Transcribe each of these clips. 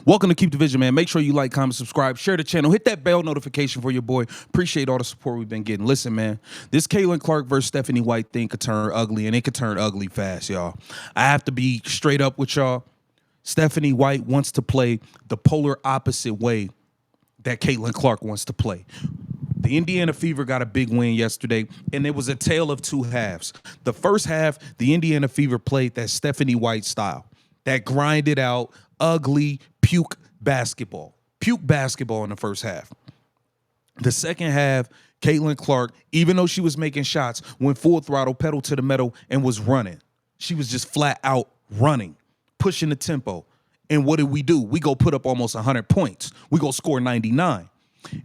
Welcome to Keep the Vision, man. Make sure you like, comment, subscribe, share the channel, hit that bell notification for your boy. Appreciate all the support we've been getting. Listen, man, this Caitlin Clark versus Stephanie White thing could turn ugly, and it could turn ugly fast, y'all. I have to be straight up with y'all. Stephanie White wants to play the polar opposite way that Caitlin Clark wants to play. The Indiana Fever got a big win yesterday, and it was a tale of two halves. The first half, the Indiana Fever played that Stephanie White style, that grinded out, ugly, puke basketball. Puke basketball in the first half. The second half, Caitlin Clark, even though she was making shots, went full throttle, pedal to the metal, and was running. She was just flat out running, pushing the tempo. And what did? We go put up almost 100 points. We go score 99.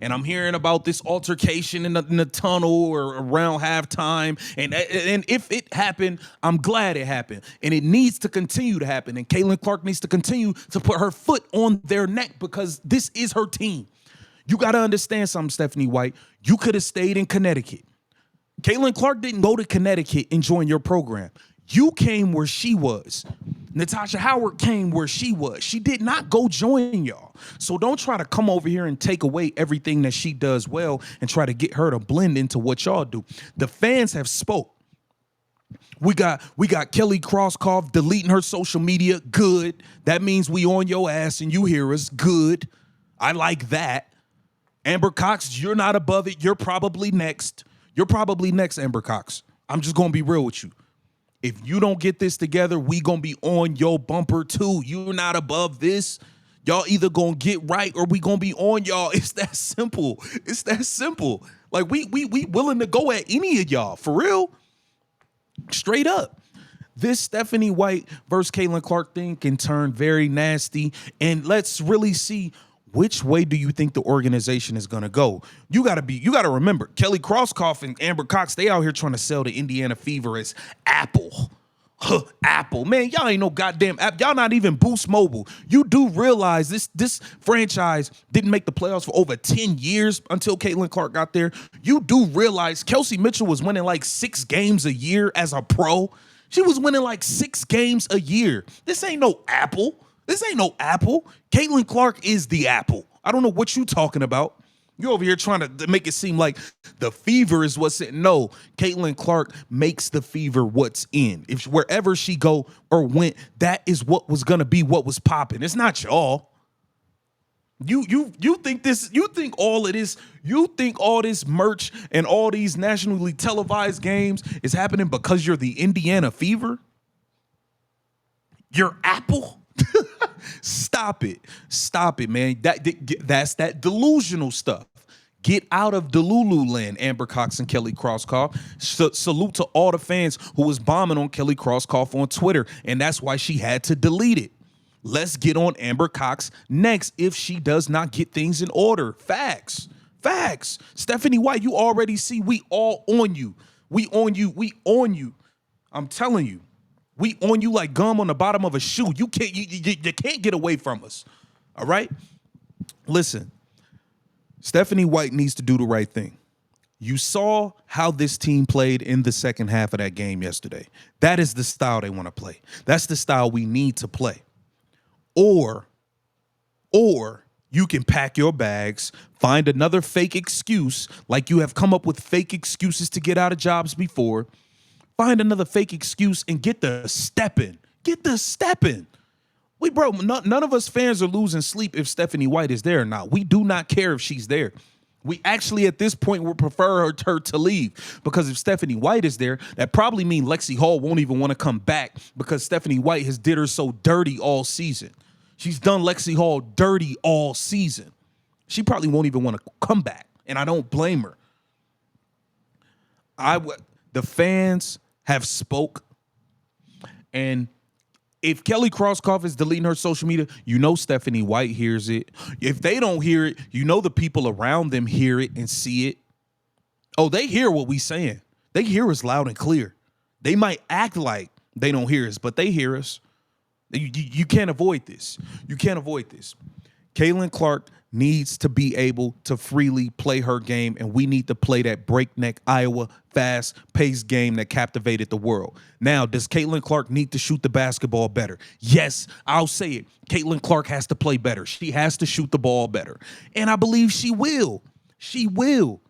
And I'm hearing about this altercation in the tunnel or around halftime. And if it happened, I'm glad it happened. And it needs to continue to happen. And Caitlin Clark needs to continue to put her foot on their neck because this is her team. You got to understand something, Stephanie White. You could have stayed in Connecticut. Caitlin Clark didn't go to Connecticut and join your program. You came where she was. Natasha Howard came where she was. She did not go join y'all. So don't try to come over here and take away everything that she does well and try to get her to blend into what y'all do. The fans have spoke. We got Kelly Crosskoff deleting her social media. Good. That means we on your ass and you hear us. Good. I like that. Amber Cox, you're not above it. You're probably next. You're probably next, Amber Cox. I'm just going to be real with you. If you don't get this together, we gonna be on your bumper too. You're not above this. Y'all either gonna get right or we gonna be on y'all. It's that simple. It's that simple. Like we willing to go at any of y'all for real. Straight up. This Stephanie White versus Caitlin Clark thing can turn very nasty. And let's really see which way do you think the organization is gonna go. You gotta remember, Kelly Crosskoff and Amber Cox, they out here trying to sell the Indiana Fever as Apple. Apple. Man, y'all ain't no goddamn app. Y'all not even Boost Mobile. You do realize this franchise didn't make the playoffs for over 10 years until Caitlin Clark got there. You do realize Kelsey Mitchell was winning like 6 games a year as a pro. She was winning like 6 games a year. This ain't no Apple. This ain't no Apple. Caitlin Clark is the Apple. I don't know what you talking about. You're over here trying to make it seem like the Fever is what's in. No, Caitlin Clark makes the Fever what's in. If wherever she go or went, that is what was gonna be what was popping. It's not y'all. You think this? You think all of this? You think all this merch and all these nationally televised games is happening because you're the Indiana Fever? You're Apple. Stop it, man. That's that delusional stuff. Get out of Delulu land, Amber Cox and Kelly Crosskoff. Salute to all the fans who was bombing on Kelly Crosskoff on Twitter, and that's why she had to delete it. Let's get on Amber Cox next if she does not get things in order. Facts. Stephanie White, you already see we all on you. We on you. I'm telling you. We on you like gum on the bottom of a shoe. You can't get away from us. All right? Listen, Stephanie White needs to do the right thing. You saw how this team played in the second half of that game yesterday. That is the style they want to play. That's the style we need to play. Or you can pack your bags, find another fake excuse, like you have come up with fake excuses to get out of jobs before. Find another fake excuse and get the stepping. None of us fans are losing sleep if Stephanie White is there or not. We do not care if she's there. We actually, at this point, would prefer her to leave because if Stephanie White is there, that probably means Lexi Hall won't even want to come back because Stephanie White has did her so dirty all season. She's done Lexi Hall dirty all season. She probably won't even want to come back, and I don't blame her. The fans have spoke, and if Kelly Crosskoff is deleting her social media, you know Stephanie White hears it. If they don't hear it, you know the people around them hear it and see it. Oh, they hear what we saying. They hear us loud and clear. They might act like they don't hear us, but they hear us. You can't avoid this. You can't avoid this. Caitlin Clark needs to be able to freely play her game, and we need to play that breakneck Iowa fast-paced game that captivated the world. Now, does Caitlin Clark need to shoot the basketball better? Yes, I'll say it. Caitlin Clark has to play better. She has to shoot the ball better, and I believe she will. She will.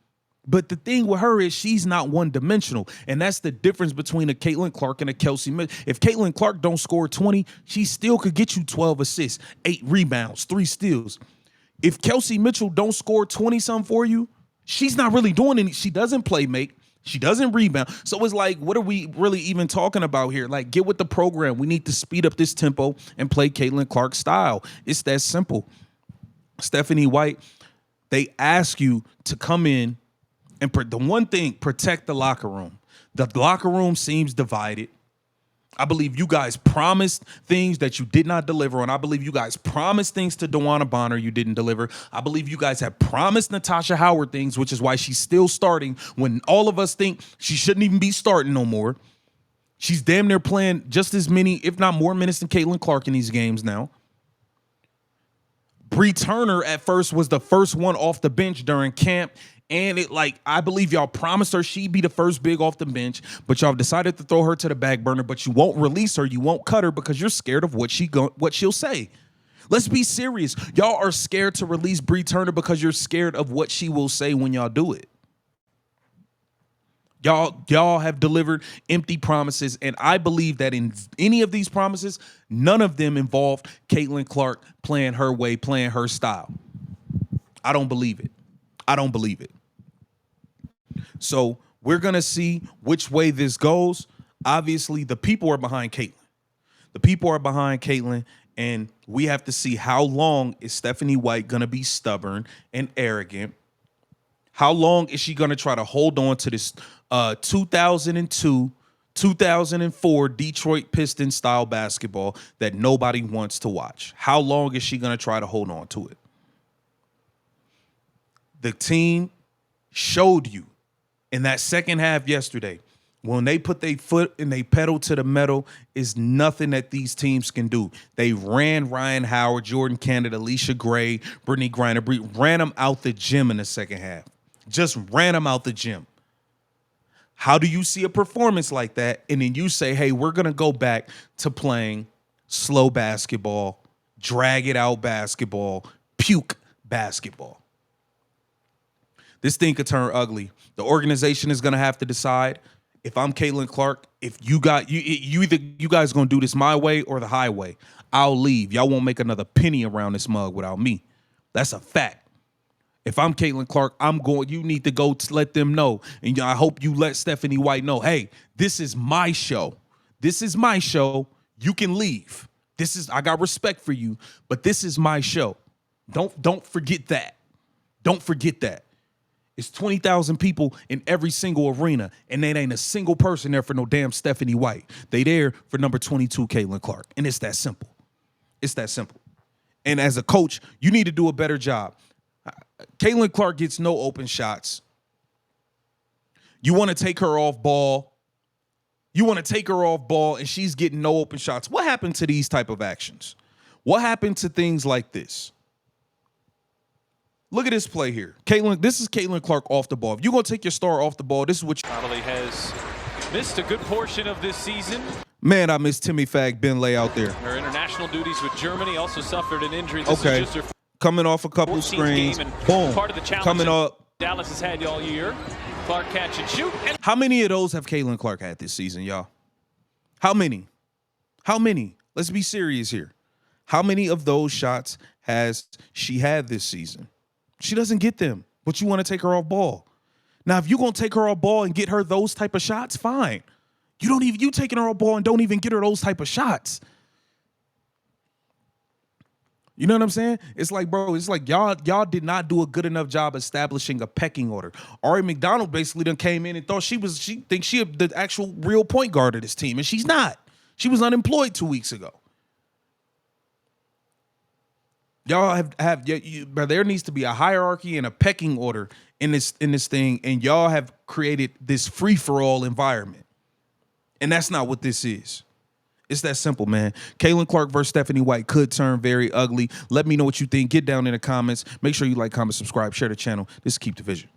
But the thing with her is she's not one-dimensional, and that's the difference between a Caitlin Clark and a Kelsey Mitchell. If Caitlin Clark don't score 20, she still could get you 12 assists, 8 rebounds, 3 steals. If Kelsey Mitchell don't score 20-something for you, she's not really doing any. She doesn't play make. She doesn't rebound. So it's like, what are we really even talking about here? Like, get with the program. We need to speed up this tempo and play Caitlin Clark's style. It's that simple. Stephanie White, they ask you to come in and the one thing, protect the locker room. The locker room seems divided. I believe you guys promised things that you did not deliver on. I believe you guys promised things to Dewana Bonner you didn't deliver. I believe you guys have promised Natasha Howard things, which is why she's still starting when all of us think she shouldn't even be starting no more. She's damn near playing just as many, if not more minutes than Caitlin Clark in these games now. Bree Turner at first was the first one off the bench during camp. And I believe y'all promised her she'd be the first big off the bench, but y'all decided to throw her to the back burner, but you won't release her, you won't cut her because you're scared of what she'll say. Let's be serious. Y'all are scared to release Bree Turner because you're scared of what she will say when y'all do it. Y'all have delivered empty promises, and I believe that in any of these promises, none of them involved Caitlin Clark playing her way, playing her style. I don't believe it. I don't believe it. So we're going to see which way this goes. Obviously, the people are behind Caitlin. The people are behind Caitlin, and we have to see how long is Stephanie White going to be stubborn and arrogant. How long is she going to try to hold on to this 2002, 2004 Detroit Pistons style basketball that nobody wants to watch? How long is she going to try to hold on to it? The team showed you in that second half yesterday, when they put their foot and they pedal to the metal, is nothing that these teams can do. They ran Ryan Howard, Jordan Canada, Alicia Gray, Brittany Griner, ran them out the gym in the second half. Just ran them out the gym. How do you see a performance like that? And then you say, hey, we're going to go back to playing slow basketball, drag it out basketball, puke basketball. This thing could turn ugly. The organization is going to have to decide. If I'm Caitlin Clark, if you guys going to do this my way or the highway, I'll leave. Y'all won't make another penny around this mug without me. That's a fact. If I'm Caitlin Clark, you need to go to let them know. And I hope you let Stephanie White know, hey, this is my show. This is my show. You can leave. I got respect for you, but this is my show. Don't forget that. Don't forget that. It's 20,000 people in every single arena, and there ain't a single person there for no damn Stephanie White. They there for number 22, Caitlin Clark, and it's that simple. It's that simple. And as a coach, you need to do a better job. Caitlin Clark gets no open shots. You want to take her off ball. And she's getting no open shots. What happened to these type of actions? What happened to things like this? Look at this play here. This is Caitlin Clark off the ball. If you're going to take your star off the ball, this is what you... Probably has missed a good portion of this season. Man, I miss Timmy Fag Benlay out there. Her international duties with Germany, also suffered an injury. This is just her coming off a couple screens. Boom. Part of the challenge coming up. Dallas has had all year. Clark catch and shoot. How many of those have Caitlin Clark had this season, y'all? How many? Let's be serious here. How many of those shots has she had this season? She doesn't get them, but you want to take her off ball. Now, if you're going to take her off ball and get her those type of shots, fine. You taking her off ball and don't even get her those type of shots. You know what I'm saying? It's like, bro, y'all did not do a good enough job establishing a pecking order. Ari McDonald basically done came in and thought she thinks she the actual real point guard of this team, and she's not. She was unemployed 2 weeks ago. Y'all but there needs to be a hierarchy and a pecking order in this thing, and y'all have created this free-for-all environment. And that's not what this is. It's that simple, man. Kaylin Clark versus Stephanie White could turn very ugly. Let me know what you think. Get down in the comments. Make sure you like, comment, subscribe, share the channel. This is Keep the Vision.